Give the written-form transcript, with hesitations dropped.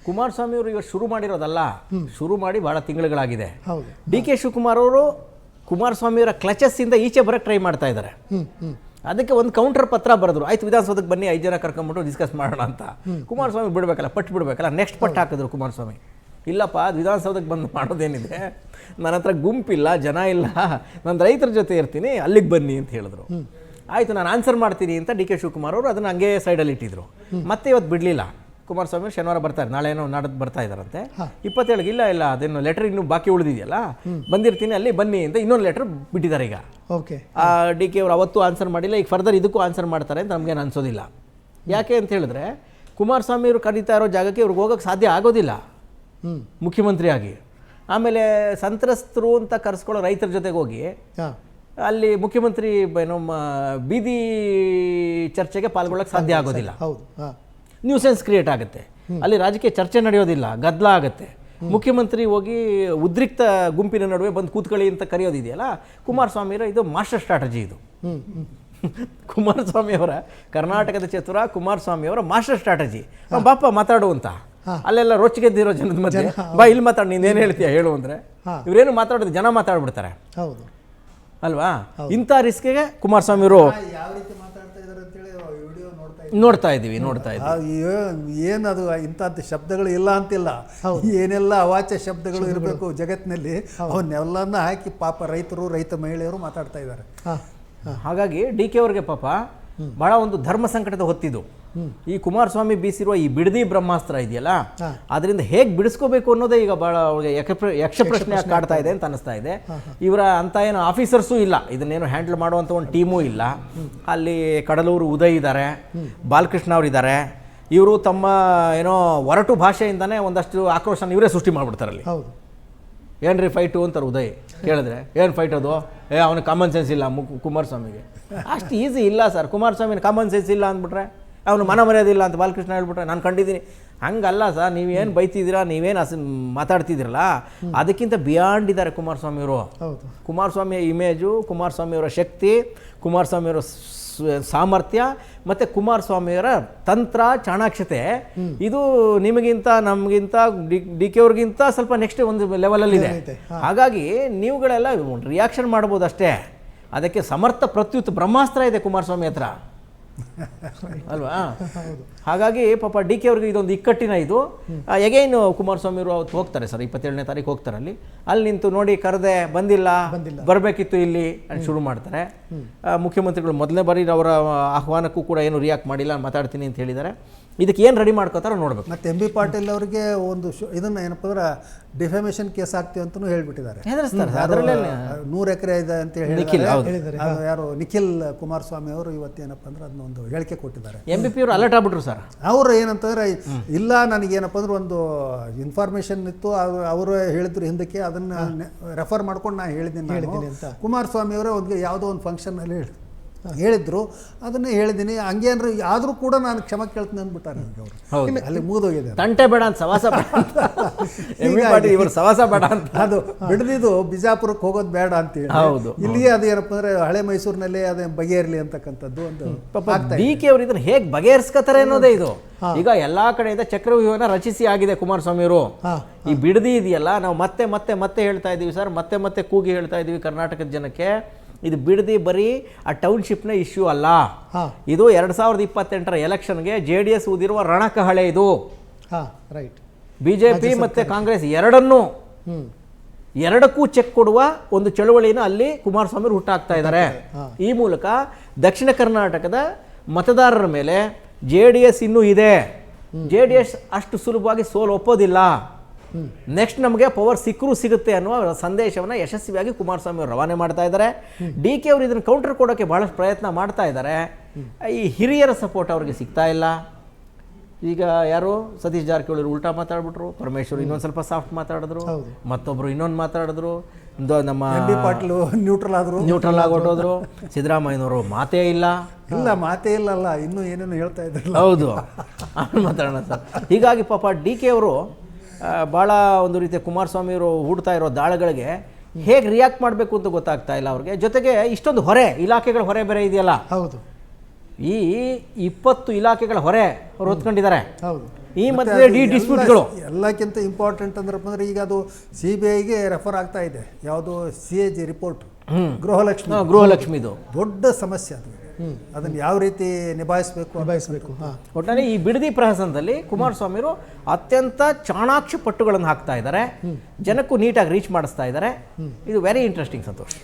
ಕುಮಾರಸ್ವಾಮಿ ಅವರು ಇವತ್ತು ಶುರು ಮಾಡಿರೋದಲ್ಲ, ಶುರು ಮಾಡಿ ಭಾಳ ತಿಂಗಳುಗಳಾಗಿದೆ. ಹೌದು. ಡಿ ಕೆ ಶಿವಕುಮಾರ್ ಅವರು ಕುಮಾರಸ್ವಾಮಿಯವರ ಕ್ಲಚಸ್ಸಿಂದ ಈಚೆ ಬರೋಕ್ಕೆ ಟ್ರೈ ಮಾಡ್ತಾ ಇದ್ದಾರೆ. ಅದಕ್ಕೆ ಒಂದು ಕೌಂಟರ್ ಪತ್ರ ಬರೆದ್ರು, ಆಯ್ತು ವಿಧಾನಸೌಧಕ್ಕೆ ಬನ್ನಿ 5 ಜನ ಕರ್ಕೊಂಡ್ಬಿಟ್ಟು ಡಿಸ್ಕಸ್ ಮಾಡೋಣ ಅಂತ. ಕುಮಾರಸ್ವಾಮಿ ಬಿಡಬೇಕಲ್ಲ, ಪಟ್ಟು ಬಿಡಬೇಕಲ್ಲ, ನೆಕ್ಸ್ಟ್ ಪಟ್ಟು ಹಾಕಿದ್ರು ಕುಮಾರಸ್ವಾಮಿ. ಇಲ್ಲಪ್ಪ, ಅದು ವಿಧಾನಸೌಧಕ್ಕೆ ಬಂದು ಮಾಡೋದೇನಿದೆ, ನನ್ನ ಹತ್ರ ಗುಂಪಿಲ್ಲ, ಜನ ಇಲ್ಲ, ನಾನು ರೈತರ ಜೊತೆ ಇರ್ತೀನಿ, ಅಲ್ಲಿಗೆ ಬನ್ನಿ ಅಂತ ಹೇಳಿದ್ರು. ಆಯಿತು, ನಾನು ಆನ್ಸರ್ ಮಾಡ್ತೀನಿ ಅಂತ ಡಿ ಕೆ ಶಿವಕುಮಾರ್ ಅವರು ಅದನ್ನು ಹಂಗೆ ಸೈಡಲ್ಲಿ ಇಟ್ಟಿದ್ರು. ಮತ್ತೆ ಇವತ್ತು ಬಿಡಲಿಲ್ಲ. ಕುಮಾರಸ್ವಾಮಿ ಶನಿವಾರ ಬರ್ತಾರೆ, ನಾಳೆನೋ ನಾಡದ್ದು ಬರ್ತಾ ಇದ್ದಾರಂತೆ. 27 ಇಲ್ಲ ಅದೇನು ಲೆಟರ್ ಇನ್ನೂ ಬಾಕಿ ಉಳಿದಿದೆಯಲ್ಲ, ಬಂದಿರ್ತೀನಿ ಅಲ್ಲಿ ಬನ್ನಿ ಅಂತ ಇನ್ನೊಂದು ಲೆಟರ್ ಬಿಟ್ಟಿದ್ದಾರೆ ಈಗ. ಓಕೆ. ಡಿ ಕೆ ಅವರು ಅವತ್ತು ಆನ್ಸರ್ ಮಾಡಿಲ್ಲ, ಈಗ ಫರ್ದರ್ ಇದಕ್ಕೂ ಆನ್ಸರ್ ಮಾಡ್ತಾರೆ ಅಂತ ನಮಗೇನು ಅನ್ಸೋದಿಲ್ಲ. ಯಾಕೆ ಅಂತ ಹೇಳಿದ್ರೆ ಕುಮಾರಸ್ವಾಮಿ ಅವರು ಕರೀತಾ ಇರೋ ಜಾಗಕ್ಕೆ ಇವ್ರಿಗೆ ಹೋಗೋಕ್ಕೆ ಸಾಧ್ಯ ಆಗೋದಿಲ್ಲ ಮುಖ್ಯಮಂತ್ರಿಯಾಗಿ. ಆಮೇಲೆ ಸಂತ್ರಸ್ತರು ಅಂತ ಕರೆಸ್ಕೊಳ್ಳೋ ರೈತರ ಜೊತೆಗೆ ಹೋಗಿ ಅಲ್ಲಿ ಮುಖ್ಯಮಂತ್ರಿ ಏನೋ ಬೀದಿ ಚರ್ಚೆಗೆ ಪಾಲ್ಗೊಳ್ಳೋಕ್ಕೆ ಸಾಧ್ಯ ಆಗೋದಿಲ್ಲ. ನ್ಯೂಸೆನ್ಸ್ ಕ್ರಿಯೇಟ್ ಆಗುತ್ತೆ, ಅಲ್ಲಿ ರಾಜಕೀಯ ಚರ್ಚೆ ನಡೆಯೋದಿಲ್ಲ, ಗದ್ದಲ ಆಗುತ್ತೆ. ಮುಖ್ಯಮಂತ್ರಿ ಹೋಗಿ ಉದ್ರಿಕ್ತ ಗುಂಪಿನ ನಡುವೆ ಬಂದು ಕೂತ್ಕೊಳ್ಳಿ ಅಂತ ಕರೆಯೋದಿದೆಯಲ್ಲ, ಕುಮಾರಸ್ವಾಮಿಯವರ ಇದು ಮಾಸ್ಟರ್ ಸ್ಟ್ರಾಟಜಿ. ಇದು ಕುಮಾರಸ್ವಾಮಿಯವರ ಕರ್ನಾಟಕದ ಚತುರ ಕುಮಾರಸ್ವಾಮಿಯವರ ಮಾಸ್ಟರ್ ಸ್ಟ್ರಾಟಜಿ. ಬಾಪ ಮಾತಾಡುವಂತ ಅಲ್ಲೆಲ್ಲ ರೊಚ್ಚಿಗೆದ್ದಿರೋ ಜನದ ಮಧ್ಯೆ ಬಾ ಇಲ್ಲಿ ಮಾತಾಡಿ, ನೀನೇನು ಹೇಳ್ತೀಯ ಹೇಳು ಅಂದರೆ ಇವರೇನು ಮಾತಾಡೋದು, ಜನ ಮಾತಾಡ್ಬಿಡ್ತಾರೆ ಅಲ್ವಾ. ಇಂಥ ರಿಸ್ಕಿಗೆ ಕುಮಾರಸ್ವಾಮಿಯವರು ನೋಡ್ತಾ ಇದ್ದೀವಿ. ಏನದು ಇಂಥದ್ದು ಶಬ್ದಗಳು ಇಲ್ಲ ಅಂತಿಲ್ಲ, ಏನೆಲ್ಲ ಅವಾಚ್ಯ ಶಬ್ದಗಳು ಇರಬೇಕು ಜಗತ್ತಿನಲ್ಲಿ ಅವನ್ನೆಲ್ಲನ್ನ ಹಾಕಿ ಪಾಪ ರೈತರು, ರೈತ ಮಹಿಳೆಯರು ಮಾತಾಡ್ತಾ ಇದ್ದಾರೆ. ಹಾಗಾಗಿ ಡಿ ಕೆ ಅವ್ರಿಗೆ ಪಾಪ ಬಹಳ ಒಂದು ಧರ್ಮ ಸಂಕಟದ ಹೊತ್ತಿದ್ದು. ಈ ಕುಮಾರಸ್ವಾಮಿ ಬೀಸಿರುವ ಈ ಬಿಡದಿ ಬ್ರಹ್ಮಾಸ್ತ್ರ ಇದೆಯಲ್ಲ, ಅದರಿಂದ ಹೇಗೆ ಬಿಡಿಸ್ಕೋಬೇಕು ಅನ್ನೋದೇ ಈಗ ಬಹಳ ಅವ್ರಿಗೆ ಯಕ್ಷ ಪ್ರಶ್ನೆ ಕಾಡ್ತಾ ಇದೆ ಅಂತ ಅನಿಸ್ತಾ ಇದೆ. ಇವರ ಅಂತ ಏನು ಆಫೀಸರ್ಸೂ ಇಲ್ಲ, ಇದನ್ನೇನು ಹ್ಯಾಂಡಲ್ ಮಾಡುವಂಥ ಒಂದು ಟೀಮೂ ಇಲ್ಲ. ಅಲ್ಲಿ ಕಡಲೂರು ಉದಯ್ ಇದ್ದಾರೆ, ಬಾಲಕೃಷ್ಣ ಅವರು ಇದ್ದಾರೆ. ಇವರು ತಮ್ಮ ಏನೋ ಒರಟು ಭಾಷೆಯಿಂದನೇ ಒಂದಷ್ಟು ಆಕ್ರೋಶನ ಇವರೇ ಸೃಷ್ಟಿ ಮಾಡಿಬಿಡ್ತಾರೆ. ಅಲ್ಲಿ ಏನ್ರಿ ಫೈಟು ಅಂತಾರೆ ಉದಯ್ ಕೇಳಿದ್ರೆ, ಏನು ಫೈಟ್ ಅದು, ಅವನಿಗೆ ಕಾಮನ್ ಸೆನ್ಸ್ ಇಲ್ಲ ಕುಮಾರಸ್ವಾಮಿಗೆ. ಅಷ್ಟು ಈಸಿ ಇಲ್ಲ ಸರ್, ಕುಮಾರಸ್ವಾಮಿನ ಕಾಮನ್ ಸೆನ್ಸ್ ಇಲ್ಲ ಅಂದ್ಬಿಟ್ರೆ, ಅವನು ಮನ ಮರ್ಯಾದಿಲ್ಲ ಅಂತ ಬಾಲಕೃಷ್ಣ ಹೇಳ್ಬಿಟ್ರೆ ನಾನು ಕಂಡಿದ್ದೀನಿ. ಹಂಗಲ್ಲ ಸರ್, ನೀವೇನು ಬೈತಿದ್ದೀರಾ, ನೀವೇನು ಮಾತಾಡ್ತಿದ್ದೀರಲ್ಲ, ಅದಕ್ಕಿಂತ ಬಿಯಾಂಡ್ ಇದ್ದಾರೆ ಕುಮಾರಸ್ವಾಮಿಯವರು. ಕುಮಾರಸ್ವಾಮಿಯ ಇಮೇಜು, ಕುಮಾರಸ್ವಾಮಿಯವರ ಶಕ್ತಿ, ಕುಮಾರಸ್ವಾಮಿಯವರ ಸಾಮರ್ಥ್ಯ ಮತ್ತು ಕುಮಾರಸ್ವಾಮಿಯವರ ತಂತ್ರ ಚಾಣಾಕ್ಷತೆ, ಇದು ನಿಮಗಿಂತ ನಮಗಿಂತ ಡಿ ಕೆ ಅವ್ರಿಗಿಂತ ಸ್ವಲ್ಪ ನೆಕ್ಸ್ಟ್ ಒಂದು ಲೆವೆಲಲ್ಲಿದೆ. ಹಾಗಾಗಿ ನೀವುಗಳೆಲ್ಲ ರಿಯಾಕ್ಷನ್ ಮಾಡ್ಬೋದು ಅಷ್ಟೇ, ಅದಕ್ಕೆ ಸಮರ್ಥ ಪ್ರತ್ಯುತ್ತ ಬ್ರಹ್ಮಾಸ್ತ್ರ ಇದೆ ಕುಮಾರಸ್ವಾಮಿ ಹತ್ರ ಅಲ್ವಾ. ಹಾಗಾಗಿ ಪಾಪ ಡಿ ಕೆ ಅವ್ರಿಗೆ ಇದೊಂದು ಇಕ್ಕಟ್ಟಿನ ಇದು. ಎಗೈನ್ ಕುಮಾರಸ್ವಾಮಿ ಅವರು ಅವತ್ತು ಹೋಗ್ತಾರೆ ಸರ್, 27ನೇ ತಾರೀಕು ಹೋಗ್ತಾರೆ. ಅಲ್ಲಿ ನಿಂತು ನೋಡಿ ಕರೆದೆ, ಬಂದಿಲ್ಲ, ಬರಬೇಕಿತ್ತು ಇಲ್ಲಿ ಅಂತ ಶುರು ಮಾಡ್ತಾರೆ. ಮುಖ್ಯಮಂತ್ರಿಗಳು ಮೊದಲನೇ ಬಾರಿ ಅವರ ಆಹ್ವಾನಕ್ಕೂ ಕೂಡ ಏನು ರಿಯಾಕ್ಟ್ ಮಾಡಿಲ್ಲ, ಮಾತಾಡ್ತೀನಿ ಅಂತ ಹೇಳಿದ್ದಾರೆ. ಇದಕ್ಕೆ ಏನು ರೆಡಿ ಮಾಡ್ಕೋತಾರೋ ನೋಡ್ಬೇಕು. ಮತ್ತು ಎಂ ಬಿ ಪಾಟೀಲ್ ಅವರಿಗೆ ಒಂದು ಇದನ್ನು ಏನಪ್ಪ ಅಂದ್ರೆ ಡಿಫಾಮೇಷನ್ ಕೇಸ್ ಆಗ್ತೀವಿ ಅಂತಲೂ ಹೇಳ್ಬಿಟ್ಟಿದ್ದಾರೆ. 100 ಎಕರೆ ಇದೆ ಅಂತ ಹೇಳಿದ್ದಾರೆ. ಯಾರು ನಿಖಿಲ್ ಕುಮಾರಸ್ವಾಮಿ ಅವರು ಇವತ್ತೇನಪ್ಪ ಅಂದ್ರೆ ಅದನ್ನೊಂದು ಹೇಳಿಕೆ ಕೊಟ್ಟಿದ್ದಾರೆ. MVP ಅವರು ಅಲರ್ಟ್ ಆಗ್ಬಿಟ್ರು ಸರ್. ಅವರು ಏನಂತಂದ್ರೆ ಇಲ್ಲ, ನನಗೇನಪ್ಪ ಅಂದ್ರೆ ಒಂದು ಇನ್ಫಾರ್ಮೇಷನ್ ಇತ್ತು, ಅವರು ಹೇಳಿದ್ರು ಹಿಂದಕ್ಕೆ, ಅದನ್ನು ರೆಫರ್ ಮಾಡ್ಕೊಂಡು ನಾನು ಹೇಳಿದ್ದೀನಿ ಅಂತ ಕುಮಾರಸ್ವಾಮಿ ಅವರೇ ಒಂದು ಯಾವುದೋ ಒಂದು ಫಂಕ್ಷನಲ್ಲಿ ಹೇಳಿದ್ರು, ಅದನ್ನೇ ಹೇಳಿದ್ದೀನಿ. ಹಂಗೇನ್ರಿ ಆದರೂ ಕೂಡ ನಾನು ಕ್ಷಮೆ ಕೇಳ್ತೀನಿ ಅಂದ್ಬಿಟ್ಟಾರೆ ಅವರು. ಅಲ್ಲಿ ಮುಗಿದೋಗಿದೆ, ತಂಟೆ ಬೇಡ ಅಂತ, ಸವಾಸ ಬೇಡ ಅಂತ. ಅದು ಬಿಡದಿದ್ದು ಬಿಜಾಪುರಕ್ಕೆ ಹೋಗೋದು ಬೇಡ ಅಂತೇಳಿ. ಹೌದು, ಇಲ್ಲಿಗೆ ಅದು ಏನಪ್ಪ ಅಂದ್ರೆ ಹಳೆ ಮೈಸೂರಿನಲ್ಲಿ ಅದೇ ಬಗೆಹರಲಿ ಅಂತಕ್ಕಂಥದ್ದು ಒಂದು. ಡಿ ಕೆ ಅವರು ಇದನ್ನ ಹೇಗೆ ಬಗೆಹರಿಸ್ಕೊತಾರೆ ಅನ್ನೋದೇ ಇದು. ಈಗ ಎಲ್ಲಾ ಕಡೆಯಿಂದ ಚಕ್ರವ್ಯೂಹನ ರಚಿಸಿ ಆಗಿದೆ ಕುಮಾರಸ್ವಾಮಿ ಅವರು. ಈ ಬಿಡದಿ ಇದೆಯಲ್ಲ, ನಾವು ಮತ್ತೆ ಮತ್ತೆ ಮತ್ತೆ ಹೇಳ್ತಾ ಇದೀವಿ ಸರ್, ಮತ್ತೆ ಮತ್ತೆ ಕೂಗಿ ಹೇಳ್ತಾ ಇದೀವಿ ಕರ್ನಾಟಕದ ಜನಕ್ಕೆ, ಇದು ಬಿಡದಿ ಬರೀ ಆ ಟೌನ್ಶಿಪ್ನ ಇಶ್ಯೂ ಅಲ್ಲ. ಇದು 2028ರ ಎಲೆಕ್ಷನ್ಗೆ JDS ಊದಿರುವ ರಣಕಹಳೆ. ಇದು BJP ಮತ್ತು ಕಾಂಗ್ರೆಸ್ ಎರಡಕ್ಕೂ ಚೆಕ್ ಕೊಡುವ ಒಂದು ಚಳವಳಿನ ಅಲ್ಲಿ ಕುಮಾರಸ್ವಾಮಿ ಹುಟ್ಟಾಕ್ತಾ ಇದ್ದಾರೆ. ಈ ಮೂಲಕ ದಕ್ಷಿಣ ಕರ್ನಾಟಕದ ಮತದಾರರ ಮೇಲೆ JDS ಇನ್ನೂ ಇದೆ, JDS ಅಷ್ಟು ಸುಲಭವಾಗಿ ಸೋಲು ಒಪ್ಪೋದಿಲ್ಲ, ನೆಕ್ಸ್ಟ್ ನಮಗೆ ಪವರ್ ಸಿಕ್ಕರೂ ಸಿಗುತ್ತೆ ಅನ್ನುವ ಸಂದೇಶವನ್ನು ಯಶಸ್ವಿಯಾಗಿ ಕುಮಾರಸ್ವಾಮಿ ಅವರು ರವಾನೆ ಮಾಡ್ತಾ ಇದ್ದಾರೆ. ಡಿ ಕೆ ಅವರು ಇದನ್ನು ಕೌಂಟರ್ ಕೊಡೋಕ್ಕೆ ಬಹಳಷ್ಟು ಪ್ರಯತ್ನ ಮಾಡ್ತಾ ಇದ್ದಾರೆ. ಈ ಹಿರಿಯರ ಸಪೋರ್ಟ್ ಅವ್ರಿಗೆ ಸಿಗ್ತಾ ಇಲ್ಲ. ಈಗ ಯಾರು ಸತೀಶ್ ಜಾರಕಿಹೊಳಿ ಉಲ್ಟಾ ಮಾತಾಡ್ಬಿಟ್ರು, ಪರಮೇಶ್ವರ್ ಇನ್ನೊಂದು ಸ್ವಲ್ಪ ಸಾಫ್ಟ್ ಮಾತಾಡಿದ್ರು, ಮತ್ತೊಬ್ರು ಇನ್ನೊಂದು ಮಾತಾಡಿದ್ರು, ನಮ್ಮ ಎಂ ಬಿ ಪಾಟೀಲ್ ನ್ಯೂಟ್ರಲ್ ಆಗೋಟೋದ್ರು, ಸಿದ್ದರಾಮಯ್ಯನವರು ಮಾತೇ ಇಲ್ಲ, ಮಾತೇ ಇಲ್ಲಲ್ಲ, ಇನ್ನೂ ಏನೇನು ಹೇಳ್ತಾ ಇದ್ರು. ಹೌದು, ಮಾತಾಡೋಣ ಸರ್. ಹೀಗಾಗಿ ಪಾಪ ಡಿ ಕೆ ಅವರು ಭಾಳ ಒಂದು ರೀತಿಯ ಕುಮಾರಸ್ವಾಮಿಯವರು ಹೂಡ್ತಾ ಇರೋ ದಾಳಗಳಿಗೆ ಹೇಗೆ ರಿಯಾಕ್ಟ್ ಮಾಡಬೇಕು ಅಂತ ಗೊತ್ತಾಗ್ತಾ ಇಲ್ಲ ಅವ್ರಿಗೆ. ಜೊತೆಗೆ ಇಷ್ಟೊಂದು ಹೊರೆ, ಇಲಾಖೆಗಳ ಹೊರೆ ಬೇರೆ ಇದೆಯಲ್ಲ. ಹೌದು, ಈ 20 ಇಲಾಖೆಗಳ ಹೊರೆ ಅವ್ರು ಹೊತ್ಕೊಂಡಿದ್ದಾರೆ. ಈ ಮಧ್ಯೆ ಡಿಸ್ಪ್ಯೂಟ್ಗಳು ಎಲ್ಲಕ್ಕಿಂತ ಇಂಪಾರ್ಟೆಂಟ್ ಅಂದ್ರಪ್ಪ ಅಂದ್ರೆ ಈಗ ಅದು CBIಗೆ ರೆಫರ್ ಆಗ್ತಾ ಇದೆ. ಯಾವುದು CAG ರಿಪೋರ್ಟ್, ಗೃಹಲಕ್ಷ್ಮಿದು ದೊಡ್ಡ ಸಮಸ್ಯೆ ಅದು. ಅದನ್ನು ಯಾವ ರೀತಿ ನಿಭಾಯಿಸಬೇಕು. ಒಟ್ಟಾರೆ ಈ ಬಿಡದಿ ಪ್ರಹಸನದಲ್ಲಿ ಕುಮಾರಸ್ವಾಮಿಯವರು ಅತ್ಯಂತ ಚಾಣಾಕ್ಷ ಪಟ್ಟುಗಳನ್ನು ಹಾಕ್ತಾ ಇದ್ದಾರೆ, ಜನಕ್ಕೂ ನೀಟಾಗಿ ರೀಚ್ ಮಾಡಿಸ್ತಾ ಇದ್ದಾರೆ. ಇದು ವೆರಿ ಇಂಟ್ರೆಸ್ಟಿಂಗ್ ಸಂತೋಷ್.